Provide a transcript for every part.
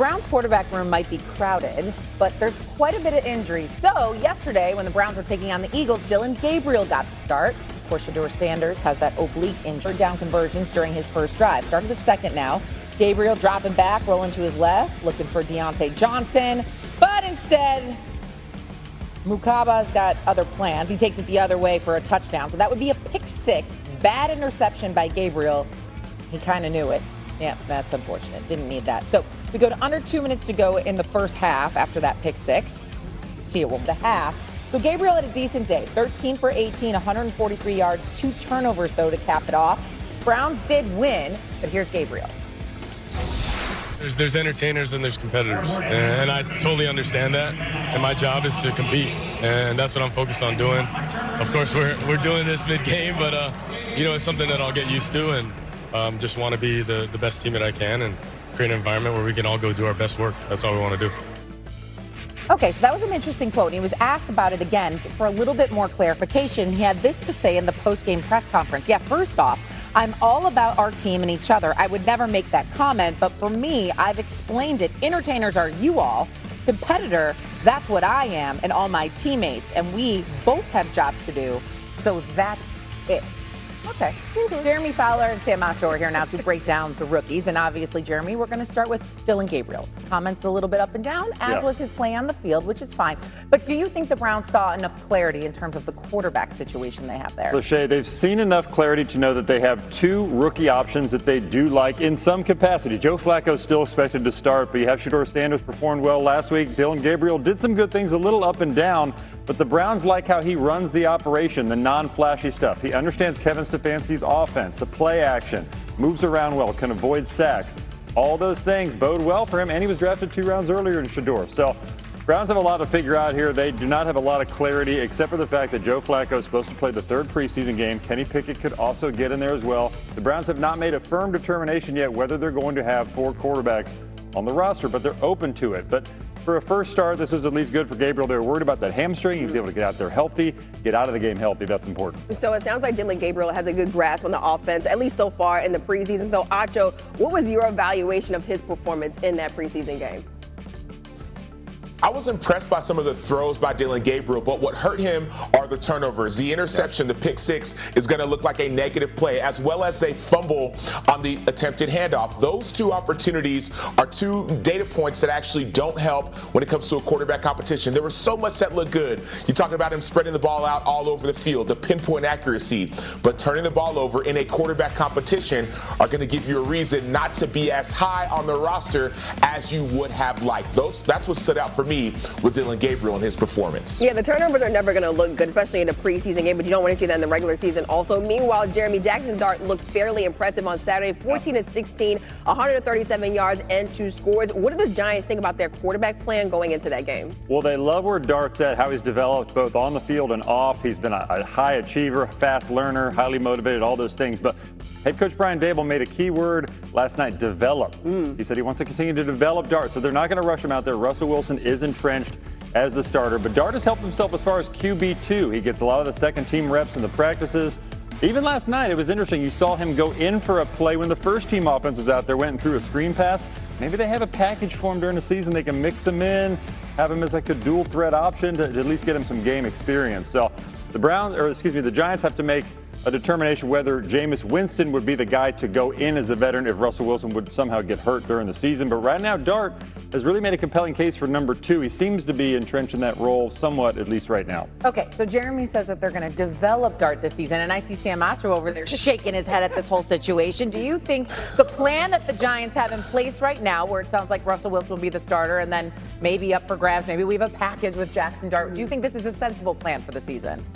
Browns quarterback room might be crowded, but there's quite a bit of injuries. So yesterday, when the Browns were taking on the Eagles, Gabriel got the start. Of course, Shedeur Sanders has that oblique injury. Down conversions during his first drive. Starting the second now. Gabriel dropping back, rolling to his left, looking for Deontay Johnson. But instead, Mukaba's got other plans. He takes it the other way for a touchdown. So that would be a pick six. Bad interception by Gabriel. He kind of knew it. Yeah, that's unfortunate. Didn't need that. So we go to under 2 minutes to go in the first half after that pick six. See it, well, the half. So Gabriel had a decent day. 13 for 18, 143 yards, 2 turnovers, though, to cap it off. Browns did win, but here's Gabriel. There's entertainers and there's competitors, and I totally understand that. And my job is to compete, and that's what I'm focused on doing. Of course, we're doing this mid-game, but it's something that I'll get used to, and just want to be the best team that I can and create an environment where we can all go do our best work. That's all we want to do. Okay, so that was an interesting quote. He was asked about it again for a little bit more clarification. He had this to say in the post-game press conference. Yeah, first off, I'm all about our team and each other. I would never make that comment, but for me, I've explained it. Entertainers are you all. Competitor, that's what I am and all my teammates, and we both have jobs to do, so that's it. Okay. Jeremy Fowler and Sam Macho are here now to break down the rookies. And obviously, Jeremy, we're going to start with Dillon Gabriel. Comments a little bit up and down, as was his play on the field, which is fine. But do you think the Browns saw enough clarity in terms of the quarterback situation they have there? So, Shay, they've seen enough clarity to know that they have 2 rookie options that they do like in some capacity. Joe Flacco is still expected to start, but you have Shedeur Sanders performed well last week. Dillon Gabriel did some good things, a little up and down. But the Browns like how he runs the operation, the non-flashy stuff. He understands Kevin Stefanski's offense, the play action, moves around well, can avoid sacks. All those things bode well for him, and he was drafted 2 rounds earlier than Shedeur. So Browns have a lot to figure out here. They do not have a lot of clarity, except for the fact that Joe Flacco is supposed to play the 3rd preseason game. Kenny Pickett could also get in there as well. The Browns have not made a firm determination yet whether they're going to have 4 quarterbacks on the roster, but they're open to it. But for a first start, this was at least good for Gabriel. They were worried about that hamstring. He'd be able to get out there healthy, get out of the game healthy. That's important. So it sounds like Dillon Gabriel has a good grasp on the offense, at least so far in the preseason. So, Acho, what was your evaluation of his performance in that preseason game? I was impressed by some of the throws by Dillon Gabriel, but what hurt him are the turnovers. The interception, the pick six, is going to look like a negative play, as well as they fumble on the attempted handoff. Those 2 opportunities are 2 data points that actually don't help when it comes to a quarterback competition. There was so much that looked good. You're talking about him spreading the ball out all over the field, the pinpoint accuracy, but turning the ball over in a quarterback competition are going to give you a reason not to be as high on the roster as you would have liked. That's what stood out for me with Dillon Gabriel and his performance. Yeah, the turnovers are never going to look good, especially in a preseason game, but you don't want to see that in the regular season also. Meanwhile, Jackson Dart looked fairly impressive on Saturday, 14-16, 137 yards and 2 scores. What do the Giants think about their quarterback plan going into that game? Well, they love where Dart's at, how he's developed both on the field and off. He's been a high achiever, fast learner, highly motivated, all those things. But head coach Brian Dable made a key word last night, develop. He said he wants to continue to develop Dart, so they're not going to rush him out there. Russell Wilson is entrenched as the starter, but Dart has helped himself as far as QB2. He gets a lot of the second team reps in the practices. Even last night, it was interesting. You saw him go in for a play when the first team offense was out there, went and threw a screen pass. Maybe they have a package for him during the season. They can mix him in, have him as like a dual threat option to at least get him some game experience. So the Giants have to make a determination whether Jameis Winston would be the guy to go in as the veteran if Russell Wilson would somehow get hurt during the season. But right now, Dart has really made a compelling case for number 2. He seems to be entrenched in that role somewhat, at least right now. Okay, so Jeremy says that they're going to develop Dart this season, and I see Sam Macho over there shaking his head at this whole situation. Do you think the plan that the Giants have in place right now, where it sounds like Russell Wilson will be the starter and then maybe up for grabs, maybe we have a package with Jackson Dart, do you think this is a sensible plan for the season?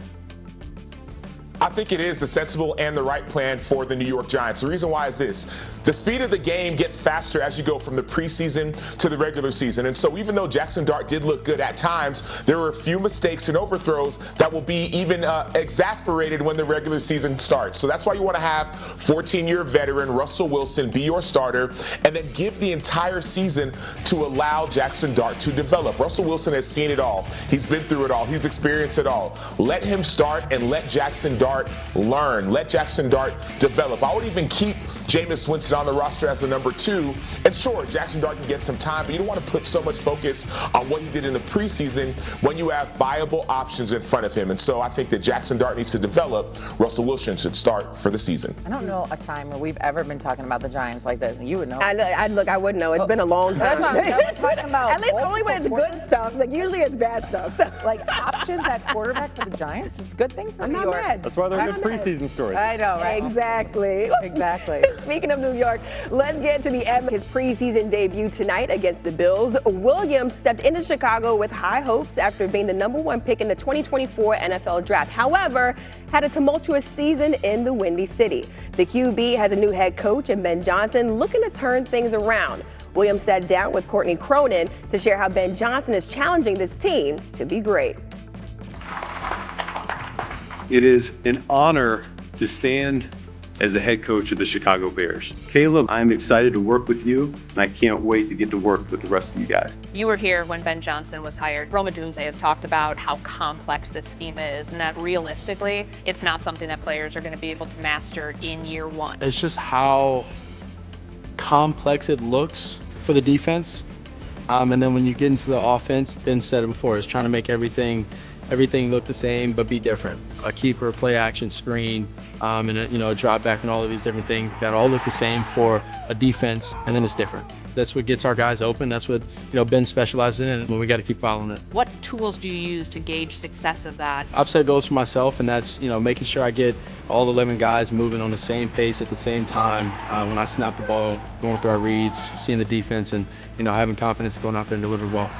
I think it is the sensible and the right plan for the New York Giants. The reason why is this. The speed of the game gets faster as you go from the preseason to the regular season. And so even though Jackson Dart did look good at times, there were a few mistakes and overthrows that will be even exasperated when the regular season starts. So that's why you want to have 14-year veteran Russell Wilson be your starter and then give the entire season to allow Jackson Dart to develop. Russell Wilson has seen it all. He's been through it all. He's experienced it all. Let him start and let Jackson Dart Dart learn. Let Jackson Dart develop. I would even keep Jameis Winston on the roster as the number 2. And sure, Jackson Dart can get some time, but you don't want to put so much focus on what he did in the preseason when you have viable options in front of him. And so I think that Jackson Dart needs to develop. Russell Wilson should start for the season. I don't know a time where we've ever been talking about the Giants like this. You would know. I wouldn't know. It's been a long time. That's what I'm talking about. At least only when it's good stuff. Like usually it's bad stuff. So. Like options at quarterback for the Giants, it's a good thing for New York. Mad. That's why they're good preseason stories. I know, right? Exactly. Exactly. Speaking of New York, let's get to the end of his preseason debut tonight against the Bills. Williams stepped into Chicago with high hopes after being the number 1 pick in the 2024 NFL Draft. However, had a tumultuous season in the Windy City. The QB has a new head coach in Ben Johnson looking to turn things around. Williams sat down with Courtney Cronin to share how Ben Johnson is challenging this team to be great. It is an honor to stand as the head coach of the Chicago Bears. Caleb, I'm excited to work with you, and I can't wait to get to work with the rest of you guys. You were here when Ben Johnson was hired. Roma Dunze has talked about how complex this scheme is, and that realistically, it's not something that players are going to be able to master in year 1. It's just how complex it looks for the defense. And then when you get into the offense, Ben said it before, it's trying to make everything look the same but be different. A keeper, play action, screen, and a drop back and all of these different things that all look the same for a defense, and then it's different. That's what gets our guys open. That's what Ben specializes in, and we got to keep following it. What tools do you use to gauge success of that? I've set goals for myself, and that's making sure I get all 11 guys moving on the same pace at the same time. When I snap the ball, going through our reads, seeing the defense, and having confidence going out there and deliver the ball.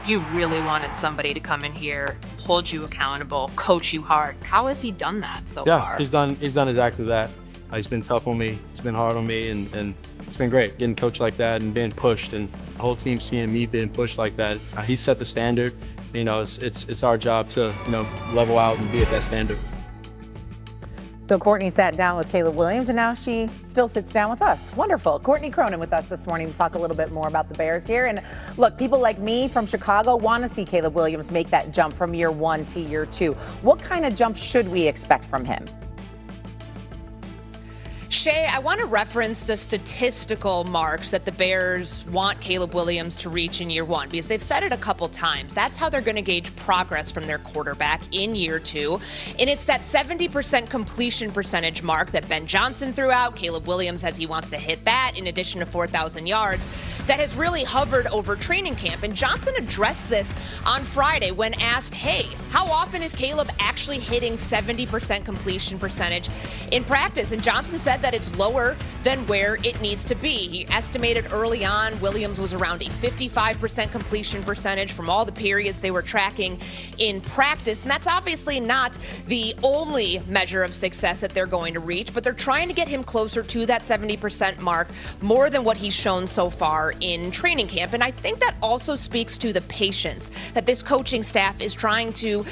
You really wanted somebody to come in here, hold you accountable, coach you hard. How has he done that so far? Yeah, he's done exactly that. He's been tough on me. He's been hard on me, and it's been great getting coached like that and being pushed, and the whole team seeing me being pushed like that. He set the standard. It's our job to level out and be at that standard. So Courtney sat down with Caleb Williams, and now she still sits down with us. Wonderful. Courtney Cronin with us this morning to talk a little bit more about the Bears here. And look, people like me from Chicago want to see Caleb Williams make that jump from year 1 to year 2. What kind of jump should we expect from him? Shay, I want to reference the statistical marks that the Bears want Caleb Williams to reach in year 1, because they've said it a couple times. That's how they're going to gauge progress from their quarterback in year 2. And it's that 70% completion percentage mark that Ben Johnson threw out. Caleb Williams says he wants to hit that in addition to 4,000 yards. That has really hovered over training camp. And Johnson addressed this on Friday when asked, hey, how often is Caleb actually hitting 70% completion percentage in practice? And Johnson said that it's lower than where it needs to be. He estimated early on Williams was around a 55% completion percentage from all the periods they were tracking in practice. And that's obviously not the only measure of success that they're going to reach, but they're trying to get him closer to that 70% mark, more than what he's shown so far in training camp. And I think that also speaks to the patience that this coaching staff is trying to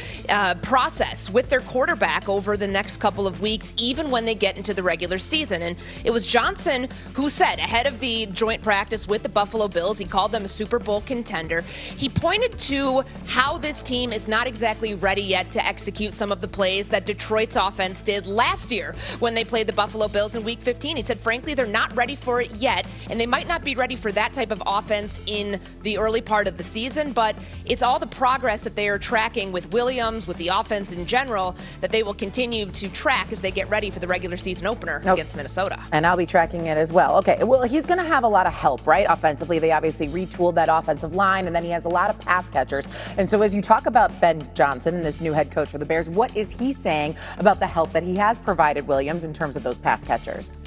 process with their quarterback over the next couple of weeks, even when they get into the regular season. And it was Johnson who said ahead of the joint practice with the Buffalo Bills, he called them a Super Bowl contender. He pointed to how this team is not exactly ready yet to execute some of the plays that Detroit's offense did last year when they played the Buffalo Bills in Week 15. He said, frankly, they're not ready for it yet, and they might not be ready for that type of offense in the early part of the season, but it's all the progress that they are tracking with Williams, with the offense in general, that they will continue to track as they get ready for the regular season opener against Minnesota. And I'll be tracking it as well. Okay, well, he's going to have a lot of help, right? Offensively, they obviously retooled that offensive line, and then he has a lot of pass catchers. And so as you talk about Ben Johnson and this new head coach for the Bears, what is he saying about the help that he has provided Williams in terms of those pass catchers?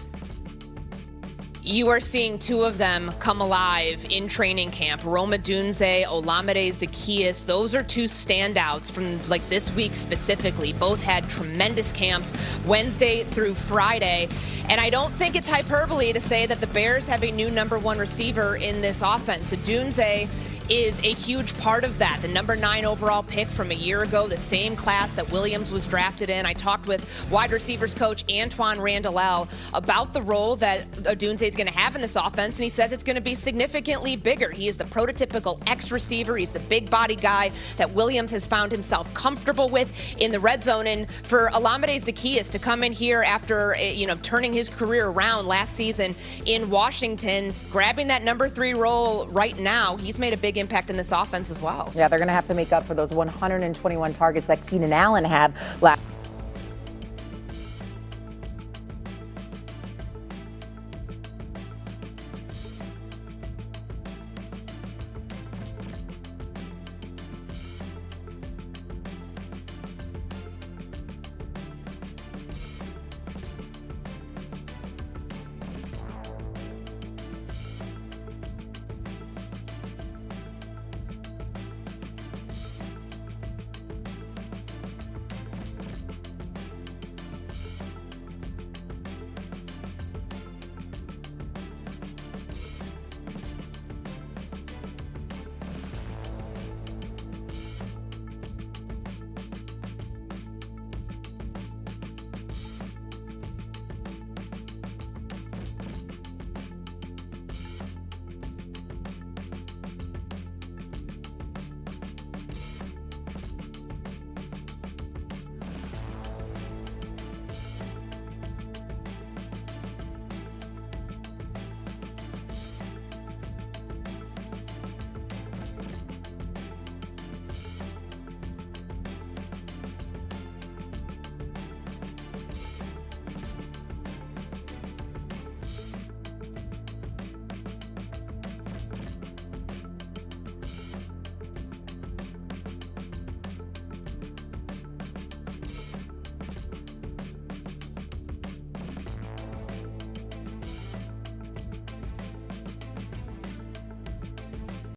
You are seeing 2 of them come alive in training camp. Roma Dunze, Olamide Zaccheaus. Those are 2 standouts from this week specifically. Both had tremendous camps Wednesday through Friday. And I don't think it's hyperbole to say that the Bears have a new number 1 receiver in this offense. So Dunze is a huge part of that. The number 9 overall pick from a year ago, the same class that Williams was drafted in. I talked with wide receivers coach Antoine Randall about the role that Odunze is going to have in this offense, and he says it's going to be significantly bigger. He is the prototypical X receiver. He's the big body guy that Williams has found himself comfortable with in the red zone. And for Olamide Zaccheaus to come in here after turning his career around last season in Washington, grabbing that number 3 role right now, he's made a big impact in this offense as well. Yeah, they're going to have to make up for those 121 targets that Keenan Allen had last